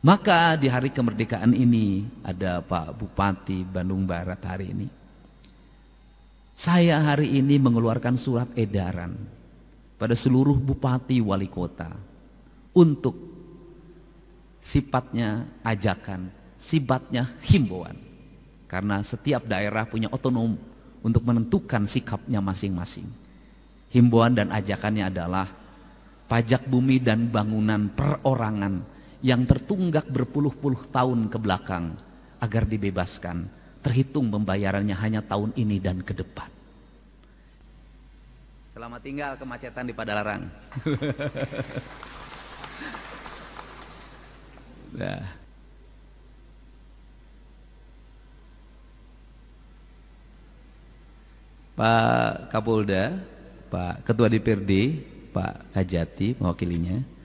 Maka di hari kemerdekaan ini ada Pak Bupati Bandung Barat hari ini. Saya hari ini mengeluarkan surat edaran pada seluruh bupati wali kota untuk sifatnya ajakan, sifatnya himbauan. Karena setiap daerah punya otonom untuk menentukan sikapnya masing-masing. Himbauan dan ajakannya adalah pajak bumi dan bangunan perorangan yang tertunggak berpuluh-puluh tahun ke belakang agar dibebaskan, terhitung pembayarannya hanya tahun ini dan ke depan. Selamat tinggal kemacetan di Padalarang. Nah. Pak Kapolda, Pak Ketua DPRD, Pak Kajati mewakilinya.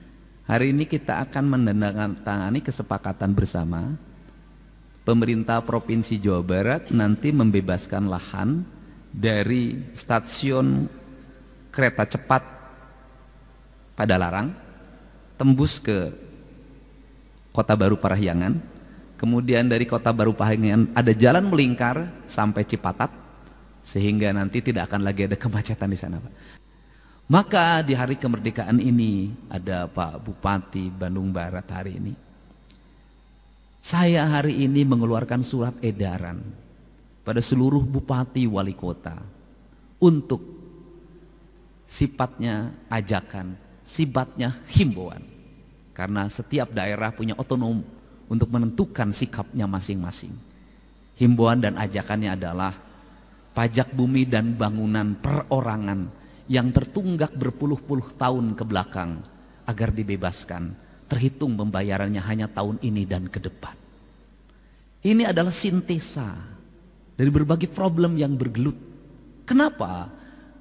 Hari ini kita akan menandatangani kesepakatan bersama pemerintah Provinsi Jawa Barat nanti membebaskan lahan dari stasiun kereta cepat Padalarang tembus ke Kota Baru Parahyangan, kemudian dari Kota Baru Parahyangan ada jalan melingkar sampai Cipatat sehingga nanti tidak akan lagi ada kemacetan di sana, Pak. Maka di hari kemerdekaan ini ada Pak Bupati Bandung Barat hari ini. Saya hari ini mengeluarkan surat edaran pada seluruh bupati wali kota untuk sifatnya ajakan, sifatnya himbauan. Karena setiap daerah punya otonom untuk menentukan sikapnya masing-masing. Himbauan dan ajakannya adalah pajak bumi dan bangunan perorangan yang tertunggak berpuluh-puluh tahun ke belakang agar dibebaskan, terhitung pembayarannya hanya tahun ini dan ke depan. Ini adalah sintesa dari berbagai problem yang bergelut. Kenapa?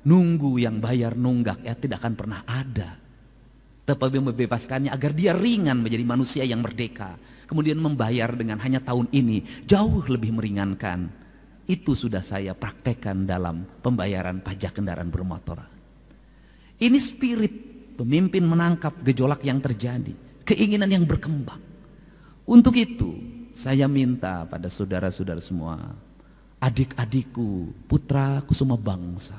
Nunggu yang bayar nunggak ya tidak akan pernah ada. Tetapi membebaskannya agar dia ringan menjadi manusia yang merdeka. Kemudian membayar dengan hanya tahun ini jauh lebih meringankan. Itu sudah saya praktekkan dalam pembayaran pajak kendaraan bermotor. Ini spirit pemimpin menangkap gejolak yang terjadi, keinginan yang berkembang. Untuk itu saya minta pada saudara-saudara semua, adik-adikku, putraku semua bangsa.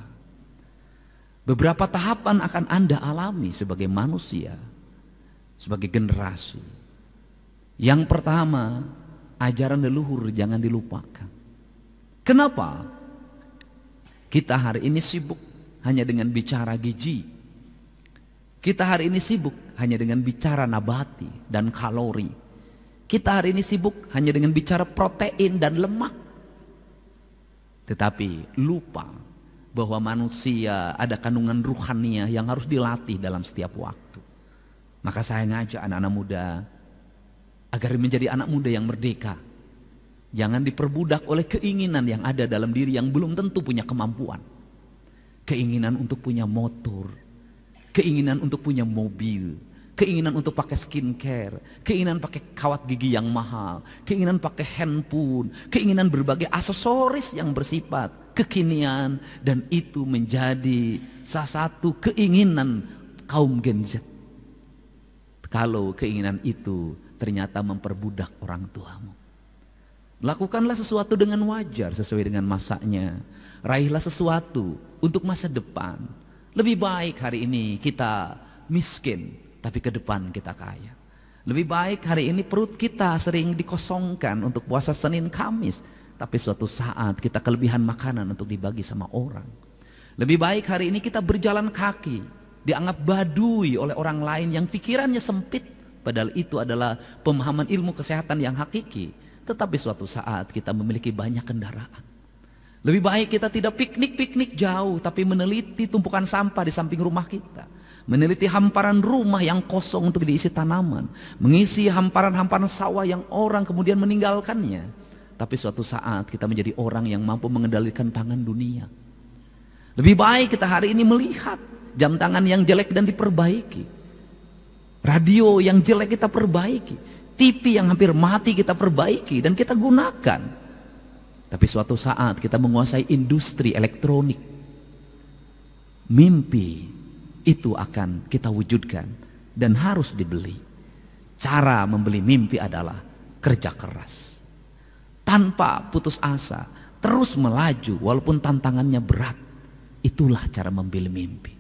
Beberapa tahapan akan Anda alami sebagai manusia, sebagai generasi. Yang pertama, ajaran leluhur jangan dilupakan. Kenapa? Kita hari ini sibuk hanya dengan bicara gizi. Kita hari ini sibuk hanya dengan bicara nabati dan kalori. Kita hari ini sibuk hanya dengan bicara protein dan lemak. Tetapi lupa bahwa manusia ada kandungan ruhaniah yang harus dilatih dalam setiap waktu. Maka saya ngajak anak-anak muda agar menjadi anak muda yang merdeka. Jangan diperbudak oleh keinginan yang ada dalam diri yang belum tentu punya kemampuan. Keinginan untuk punya motor, keinginan untuk punya mobil, keinginan untuk pakai skincare, keinginan pakai kawat gigi yang mahal, keinginan pakai handphone, keinginan berbagai aksesoris yang bersifat kekinian, dan itu menjadi salah satu keinginan kaum Gen Z. Kalau keinginan itu ternyata memperbudak orang tuamu, lakukanlah sesuatu dengan wajar sesuai dengan masanya. Raihlah sesuatu untuk masa depan. Lebih baik hari ini kita miskin, tapi ke depan kita kaya. Lebih baik hari ini perut kita sering dikosongkan untuk puasa Senin Kamis, tapi suatu saat kita kelebihan makanan untuk dibagi sama orang. Lebih baik hari ini kita berjalan kaki, dianggap badui oleh orang lain yang pikirannya sempit, padahal itu adalah pemahaman ilmu kesehatan yang hakiki. Tetapi suatu saat kita memiliki banyak kendaraan. Lebih baik kita tidak piknik-piknik jauh, tapi meneliti tumpukan sampah di samping rumah kita. Meneliti hamparan rumah yang kosong untuk diisi tanaman. Mengisi hamparan-hamparan sawah yang orang kemudian meninggalkannya. Tapi suatu saat kita menjadi orang yang mampu mengendalikan pangan dunia. Lebih baik kita hari ini melihat jam tangan yang jelek dan diperbaiki. Radio yang jelek kita perbaiki. TV yang hampir mati kita perbaiki dan kita gunakan. Tapi suatu saat kita menguasai industri elektronik. Mimpi itu akan kita wujudkan dan harus dibeli. Cara membeli mimpi adalah kerja keras. Tanpa putus asa, terus melaju walaupun tantangannya berat. Itulah cara membeli mimpi.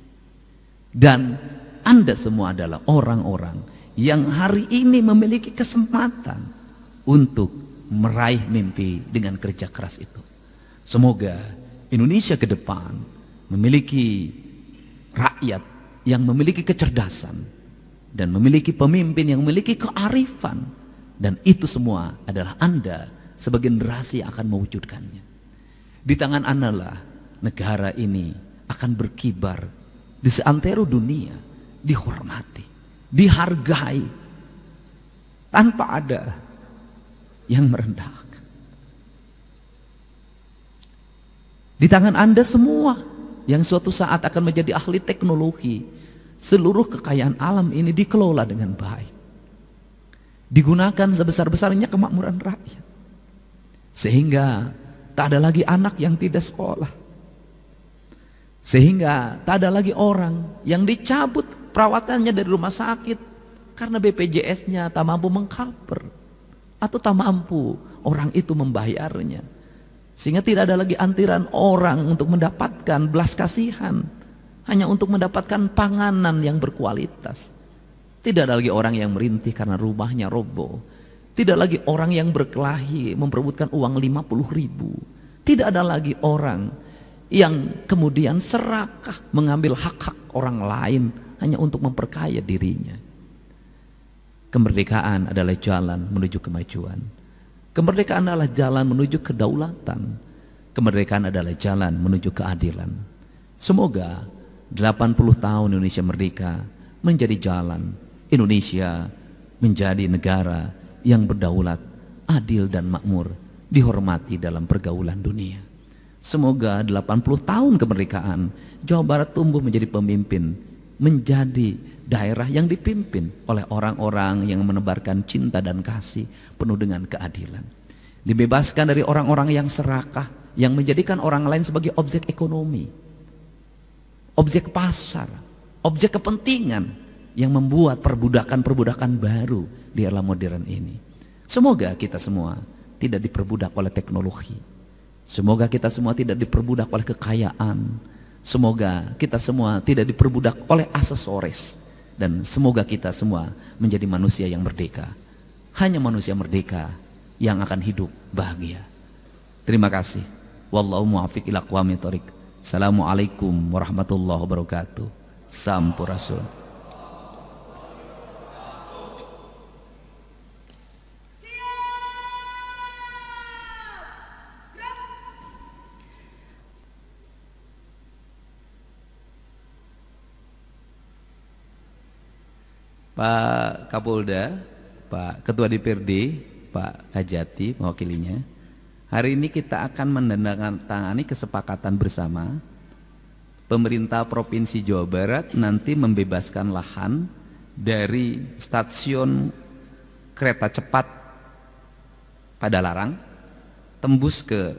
Dan Anda semua adalah orang-orang yang hari ini memiliki kesempatan untuk meraih mimpi dengan kerja keras itu. Semoga Indonesia ke depan memiliki rakyat yang memiliki kecerdasan dan memiliki pemimpin yang memiliki kearifan, dan itu semua adalah Anda sebagai generasi yang akan mewujudkannya. Di tangan Anda lah negara ini akan berkibar di seantero dunia, dihormati, dihargai, tanpa ada yang merendahkan. Di tangan Anda semua yang suatu saat akan menjadi ahli teknologi, seluruh kekayaan alam ini dikelola dengan baik, digunakan sebesar-besarnya kemakmuran rakyat, sehingga tak ada lagi anak yang tidak sekolah, sehingga tak ada lagi orang yang dicabut perawatannya dari rumah sakit karena BPJS-nya tak mampu mengcover atau tak mampu orang itu membayarnya, sehingga tidak ada lagi antrian orang untuk mendapatkan belas kasihan hanya untuk mendapatkan panganan yang berkualitas. Tidak ada lagi orang yang merintih karena rumahnya roboh. Tidak lagi orang yang berkelahi memperebutkan uang 50.000. Tidak ada lagi orang yang kemudian serakah mengambil hak-hak orang lain hanya untuk memperkaya dirinya. Kemerdekaan adalah jalan menuju kemajuan. Kemerdekaan adalah jalan menuju kedaulatan. Kemerdekaan adalah jalan menuju keadilan. Semoga 80 tahun Indonesia merdeka menjadi jalan Indonesia menjadi negara yang berdaulat, adil dan makmur, dihormati dalam pergaulan dunia. Semoga 80 tahun kemerdekaan Jawa Barat tumbuh menjadi pemimpin, menjadi daerah yang dipimpin oleh orang-orang yang menebarkan cinta dan kasih penuh dengan keadilan. Dibebaskan dari orang-orang yang serakah, yang menjadikan orang lain sebagai objek ekonomi, objek pasar, objek kepentingan, yang membuat perbudakan-perbudakan baru di era modern ini. Semoga kita semua tidak diperbudak oleh teknologi. Semoga kita semua tidak diperbudak oleh kekayaan. Semoga kita semua tidak diperbudak oleh aksesoris. Dan semoga kita semua menjadi manusia yang merdeka. Hanya manusia merdeka yang akan hidup bahagia. Terima kasih. Wallahu muwaffiq ila aqwamit thoriq. Assalamualaikum warahmatullahi wabarakatuh. Sampurasun. Pak Kapolda, Pak Ketua DPRD, Pak Kajati mewakilinya. Hari ini kita akan menandatangani kesepakatan bersama. Pemerintah Provinsi Jawa Barat nanti membebaskan lahan dari stasiun kereta cepat Padalarang tembus ke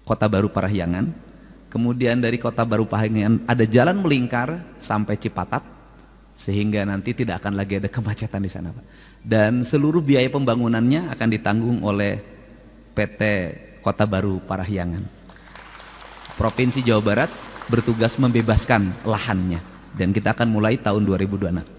Kota Baru Parahyangan. Kemudian dari Kota Baru Parahyangan ada jalan melingkar sampai Cipatat, sehingga nanti tidak akan lagi ada kemacetan di sana, Pak. Dan seluruh biaya pembangunannya akan ditanggung oleh PT Kota Baru Parahyangan. Provinsi Jawa Barat bertugas membebaskan lahannya, dan kita akan mulai tahun 2026.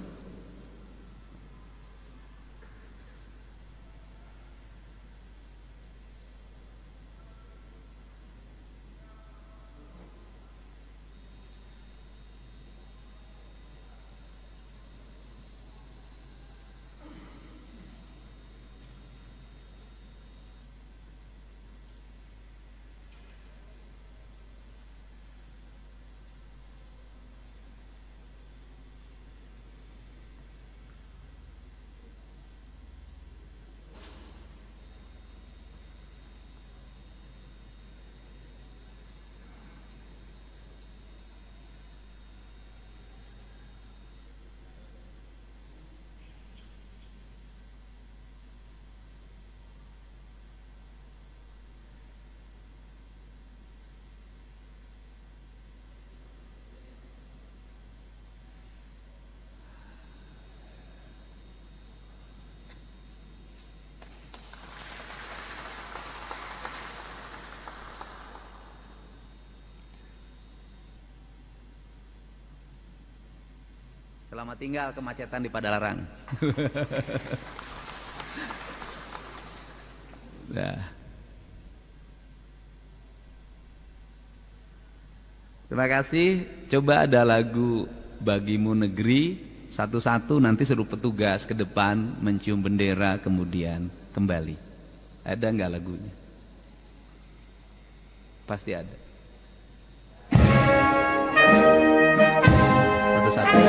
Selamat tinggal kemacetan di Padalarang. Nah. Terima kasih. Coba ada lagu Bagimu Negeri, satu-satu nanti suruh petugas ke depan mencium bendera kemudian kembali. Ada nggak lagunya? Pasti ada. Satu-satu.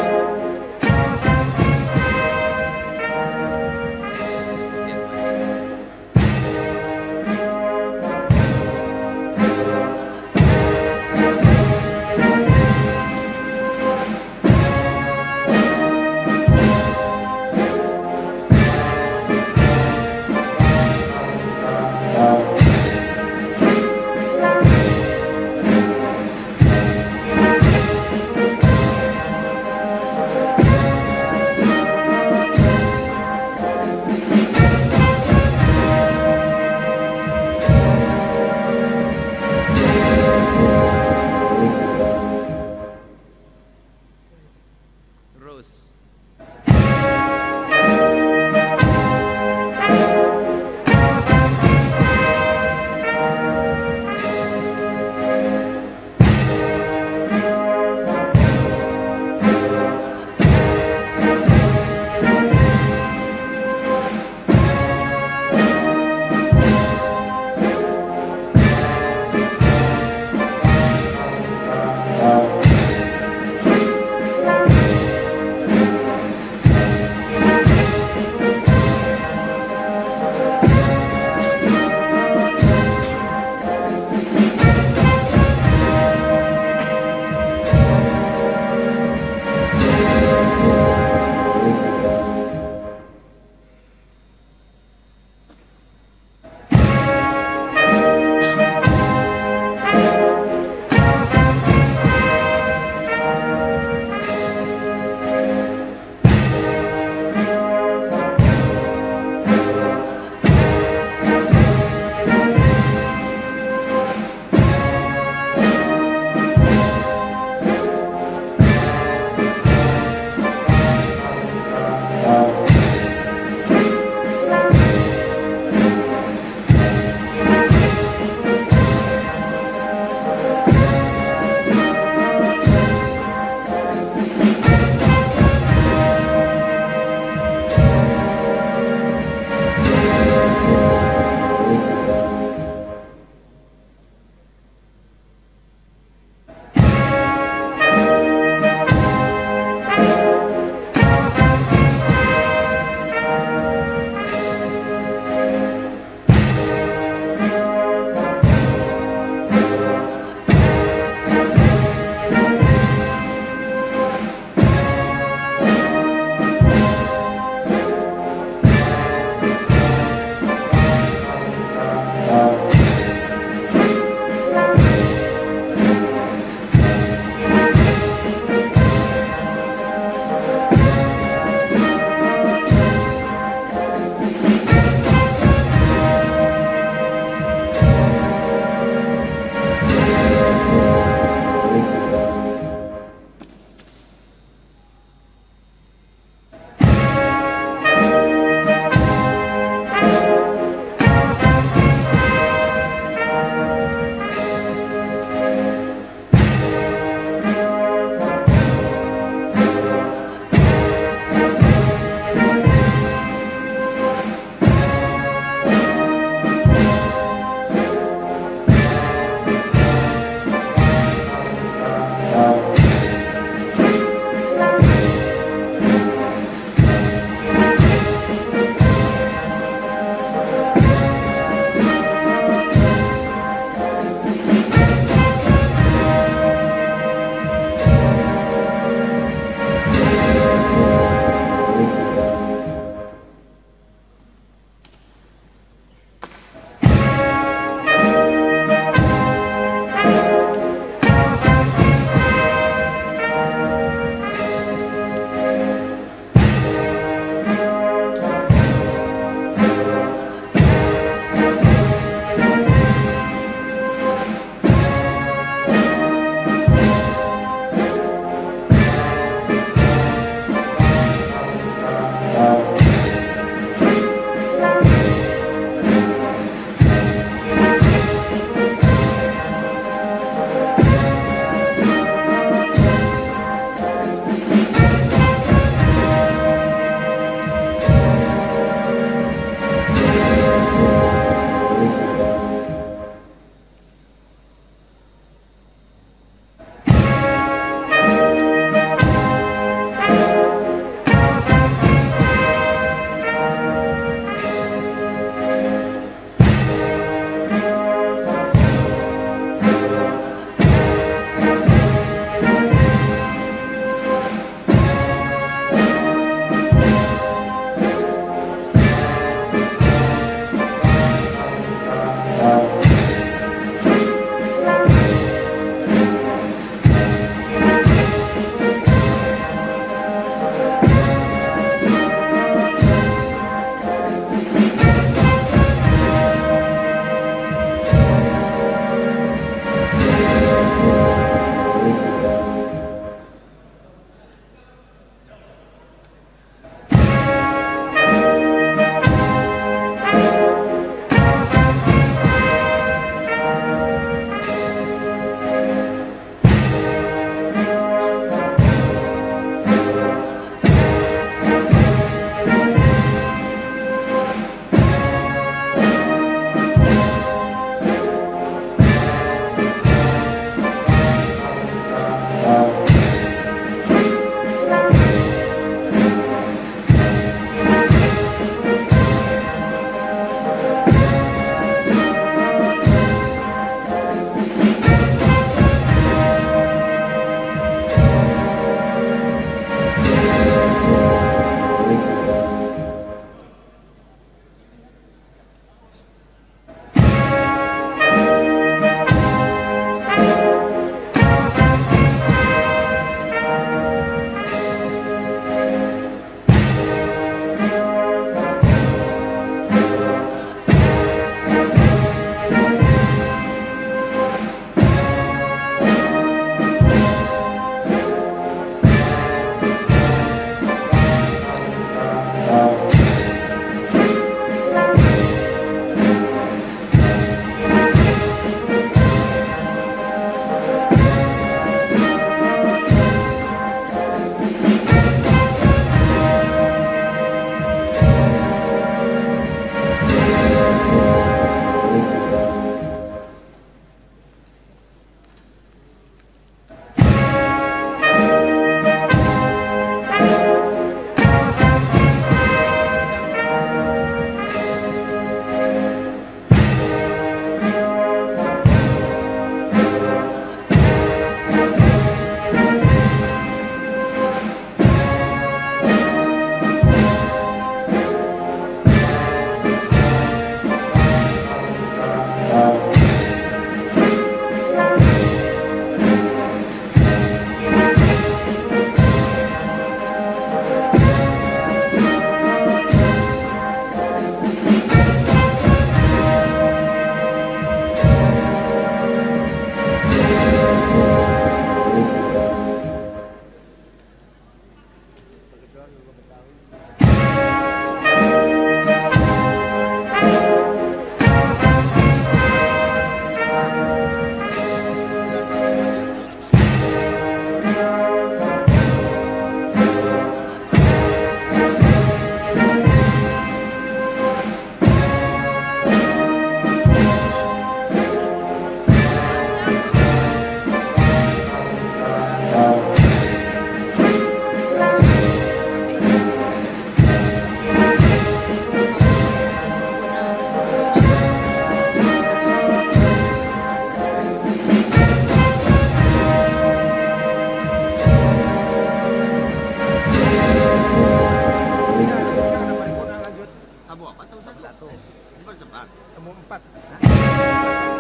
Kamu apa tahu satu? Dipercepat. Temu 4.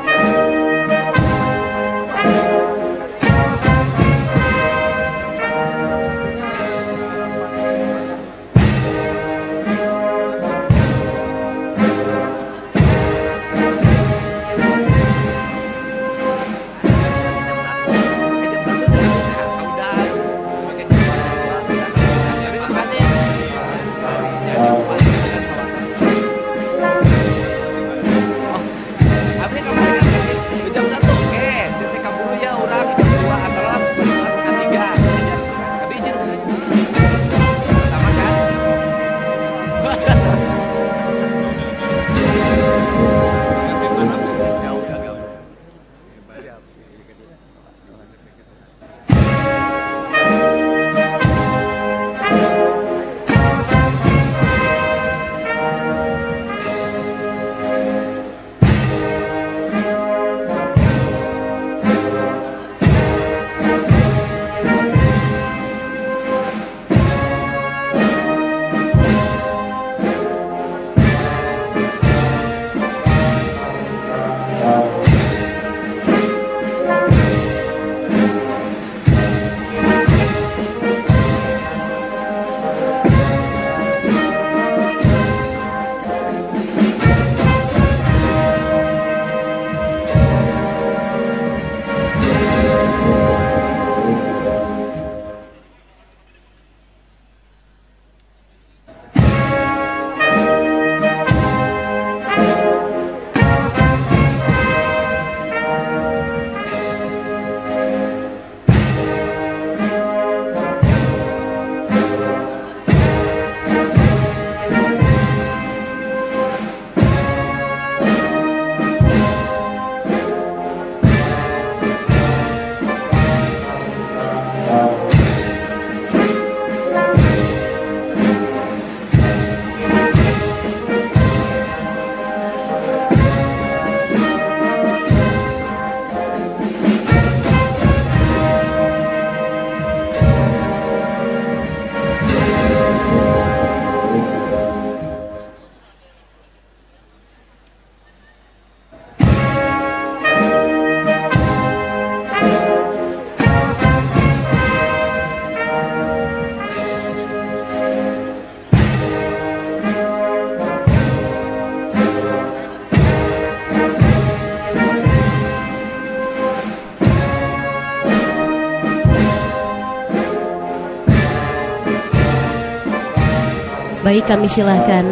Baik, kami silahkan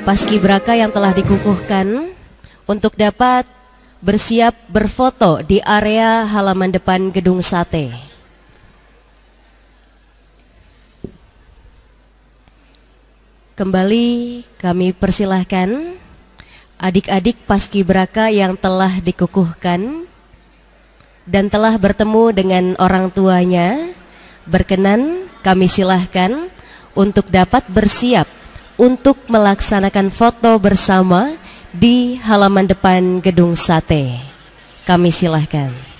paskibraka yang telah dikukuhkan untuk dapat bersiap berfoto di area halaman depan gedung sate. Kembali kami persilahkan adik-adik paskibraka yang telah dikukuhkan dan telah bertemu dengan orang tuanya, berkenan kami silahkan untuk dapat bersiap untuk melaksanakan foto bersama di halaman depan gedung sate. Kami silahkan.